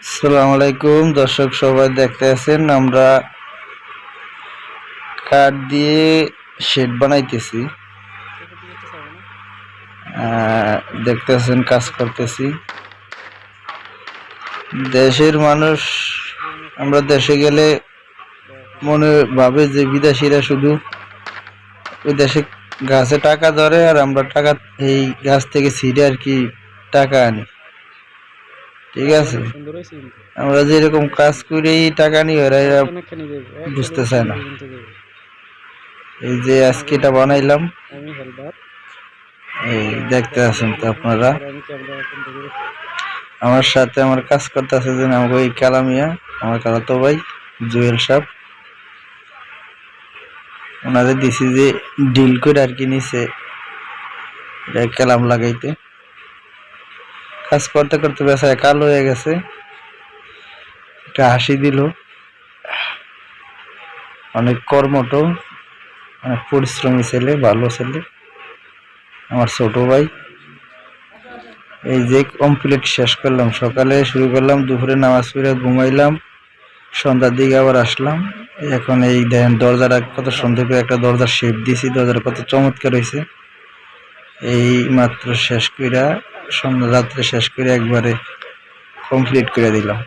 আসসালামু আলাইকুম দর্শক, সবাই দেখতে আছেন আমরা কাঠ দিয়ে শেড বানাইতেছি। দেখতেছেন কাজ করতেছি। দেশের মানুষ, আমরা দেশে গেলে মনে ভাবে যে বিদেশিরা শুধু ওই দেশে গাছে টাকা ধরে আর আমরা টাকা এই গাছ থেকে ছিঁড়ে আর কি টাকা আনি। ঠিক আছে, আমরা যেরকম কাজ করি টাকা নিই, ওরা বুঝতে চায় না। এই যে আজকে এটা বানাইলাম, এই দেখতে আছেন তো আপনারা। আমার সাথে আমার কাজ করতে আছে যে আমাকে ওই কালামিয়া, আমার খালাতো ভাই জুয়েল সাহেব, ওনাদের দিছি যে ডিল করে আর কি নিচে কালাম লাগাইতে। কাজ করতে করতে বেচারা কালো হয়ে গেছে, একটা হাসি দিল। অনেক কর্মঠ, অনেক পরিশ্রমী ছেলে, ভালো ছেলে আমার ছোট ভাই। এই যে কমপ্লিট শেষ করলাম, সকালে শুরু করলাম, দুপুরে নামাজ পড়ে ঘুমাইলাম, সন্ধ্যার দিকে আবার আসলাম। এখন এই দেখেন দরজাটা কত সুন্দর করে একটা দরজার শেপ দিয়েছি, দরজাটা কত চমৎকার হয়েছে। এই মাত্র শেষ করে, সন্ধ্যা রাত্রে শেষ করে একবারে কমপ্লিট করে দিলাম।